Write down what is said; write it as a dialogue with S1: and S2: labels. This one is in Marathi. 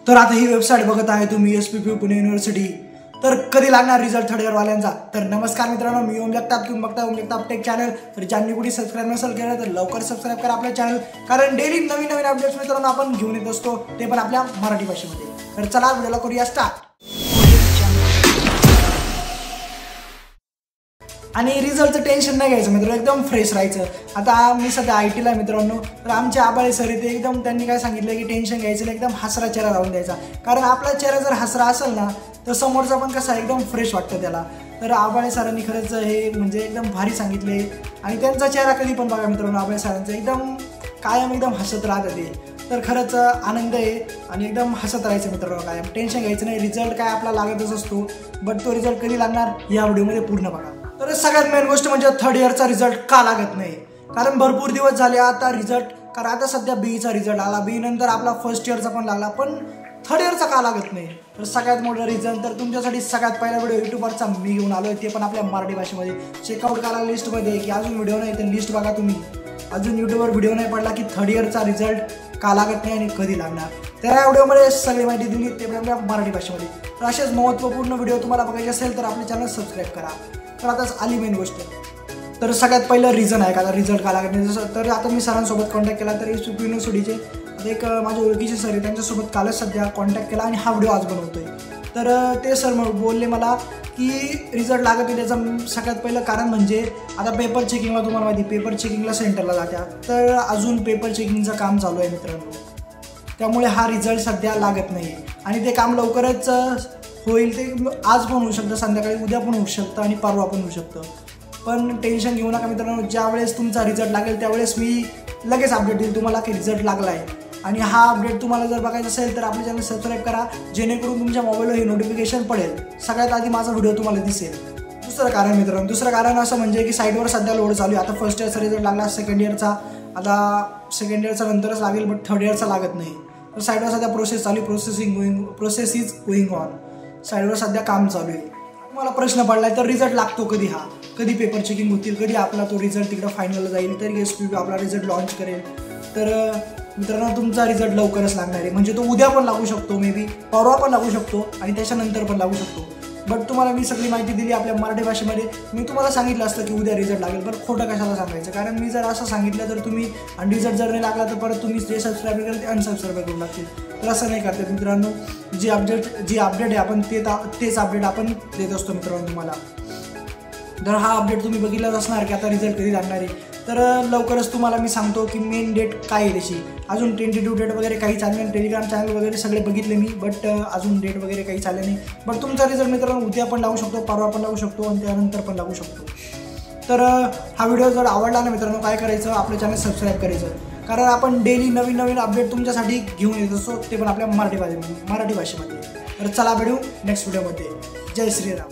S1: तर आता ही वेबसाईट बघत आहे तुम्ही SPPU पुणे युनिव्हर्सिटी। तर कधी लागणार रिझल्ट थर्ड इयर वाल्यांचा। तर नमस्कार मित्रांनो, मी ओम जगताप, तुम्ही बघता ओम जगताप टेक चॅनल। तर ज्यांनी कुठे सबस्क्राइब नसेल केलं तर लवकर सबस्क्राइब करा आपल्या चॅनल, कारण डेली नवीन नवीन अपडेट्स मित्रांनो आपण घेऊन येत असतो, ते पण आपल्या मराठी भाषेमध्ये। तर चला व्हिडिओला करूया स्टार्ट। आणि रिझल्टचं टेन्शन नाही घ्यायचं मित्रांनो, एकदम फ्रेश राहायचं। आता मी सध्या IT ला मित्रांनो, तर आमचे आबाळे सर इथे एकदम त्यांनी काय सांगितलं की टेन्शन घ्यायचं नाही, एकदम हसरा चेहरा राहून द्यायचा। कारण आपला चेहरा जर हसरा असेल ना तर समोरचा पण कसा एकदम फ्रेश वाटतं त्याला। तर आबाळे सरांनी खरंच हे म्हणजे एकदम भारी सांगितले। आणि त्यांचा चेहरा कधी पण बघा मित्रांनो, आबाळे सरांचा एकदम कायम एकदम हसत राहतं ते। तर खरंच आनंद आहे आणि एकदम हसत राहायचं मित्रांनो, कायम टेन्शन घ्यायचं नाही। रिझल्ट काय आपला लागतच असतो, बट तो रिझल्ट कधी लागणार या व्हिडिओमध्ये पूर्ण बघा। तर सगळ्यात मेन गोष्ट म्हणजे थर्ड इयरचा रिझल्ट का लागत नाही, कारण भरपूर दिवस झाले आता रिझल्ट, कारण आता सध्या BEचा रिझल्ट आला, BE नंतर आपला फर्स्ट इयरचा पण लागला, पण थर्ड इयरचा का लागत नाही। तर सगळ्यात मोठं रिझन तर तुमच्यासाठी सगळ्यात पहिला व्हिडिओ YouTubeवरचा मी घेऊन आलोय, ते पण आपल्या मराठी भाषेमध्ये। चेकआउट करा लिस्टमध्ये की अजून व्हिडिओ नाही, तर लिस्ट बघा तुम्ही। अजून YouTubeवर व्हिडिओ नाही पडला की थर्ड इयरचा रिझल्ट का लागत नाही आणि कधी लागणार, तर या व्हिडिओमध्ये सगळी माहिती दिली, ते पण आपल्या मराठी भाषेमध्ये। तर असेच महत्त्वपूर्ण व्हिडिओ तुम्हाला बघायचे असेल तर आपले चॅनल सबस्क्राईब करा। तर आताच आली मेन गोष्ट, तर सगळ्यात पहिलं रिझन आहे का रिझल्ट का लागत नाही। जसं तर आता मी सरांसोबत कॉन्टॅक्ट केला, तर SPPU युनिव्हर्सिटीचे एक माझ्या ओळखीचे सर आहे, त्यांच्यासोबत कालच सध्या कॉन्टॅक्ट केला आणि हा व्हिडिओ आज बनवतोय। तर ते सर बोलले मला की रिझल्ट लागत नाही, त्याचं सगळ्यात पहिलं कारण म्हणजे आता पेपर चेकिंगला, तुम्हाला माहिती पेपर चेकिंगला सेंटरला जात्या, तर अजून पेपर चेकिंगचं काम चालू आहे मित्रांनो, त्यामुळे हा रिझल्ट सध्या लागत नाही। आणि ते काम लवकरच होईल, ते आज पण होऊ शकतं, संध्याकाळी उद्या पण होऊ शकतं आणि परवा पण होऊ शकतं। पण टेन्शन घेऊ नका मित्रांनो, ज्यावेळेस तुमचा रिझल्ट लागेल त्यावेळेस मी लगेच अपडेट देईल तुम्हाला की रिझल्ट लागला आहे। आणि हा अपडेट तुम्हाला जर बघायचा असेल तर आपले चॅनल सबस्क्राईब करा, जेणेकरून तुमच्या मोबाईलवर हे नोटिफिकेशन पडेल, सगळ्यात आधी माझा व्हिडिओ तुम्हाला दिसेल। दुसरं कारण मित्रांनो, दुसरं कारण असं म्हणजे की साईटवर सध्या लोड चालू आहे। आता फर्स्ट इयरचा रिझल्ट लागला, सेकंड इयरचा आता सेकंड इयरचा नंतरच लागेल, बट थर्ड इयरचा लागत नाही। तर साईटवर सध्या प्रोसेस चालू आहे, प्रोसेस इज गोईंग ऑन, साईडवर सध्या काम चालू आहे। मला प्रश्न पडलाय तर रिझल्ट लागतो कधी, हा कधी पेपर चेकिंग होतील, कधी आपला तो रिझल्ट तिकडं फायनलला जाईल, तर SPPU आपला रिझल्ट लॉन्च करेल। तर मित्रांनो तुमचा रिझल्ट लवकरच लागणार आहे, म्हणजे तो उद्या पण लागू शकतो, मे बी परवा पण लागू शकतो आणि त्याच्यानंतर पण लागू शकतो। बट तुम्हाला मी सगळी माहिती दिली आपल्या मराठी भाषेमध्ये। मी तुम्हाला सांगितलं असतं की उद्या रिझल्ट लागेल, पण खोटं कशाला सांगायचं, कारण मी जर असं सांगितलं तर तुम्ही आणि रिझल्ट जर नाही लागला तर परत तुम्ही जे सबस्क्राईब केलं ते अनसबस्क्राईब करून लागतील। तर असं नाही करतात मित्रांनो, जी अपडेट आहे आपण तेच अपडेट आपण देत असतो मित्रांनो तुम्हाला। तर हा अपडेट तुम्ही बघितलाच असणार की आता रिझल्ट कधी लागणार आहे। तर लवकरच तुम्हाला मी सांगतो की मेन डेट काय आहे त्याची। अजून टेंटेटिव्ह डेट वगैरे काही चालले नाही, टेलिग्राम चॅनल वगैरे सगळे बघितले मी, बट अजून डेट वगैरे काही चालले नाही। बट तुमचा रिझल्ट मित्रांनो उद्या पण लागू शकतो, परवा पण लागू शकतो आणि त्यानंतर पण लागू शकतो। तर हा व्हिडिओ जर आवडला ना मित्रांनो, काय करायचं, आपलं चॅनल सबस्क्राईब करायचं, कारण आपण डेली नवीन नवीन अपडेट तुमच्यासाठी घेऊन येत असतो, ते पण आपल्या मराठी भाषेमध्ये। तर चला भेटू नेक्स्ट व्हिडिओमध्ये। जय श्रीराम।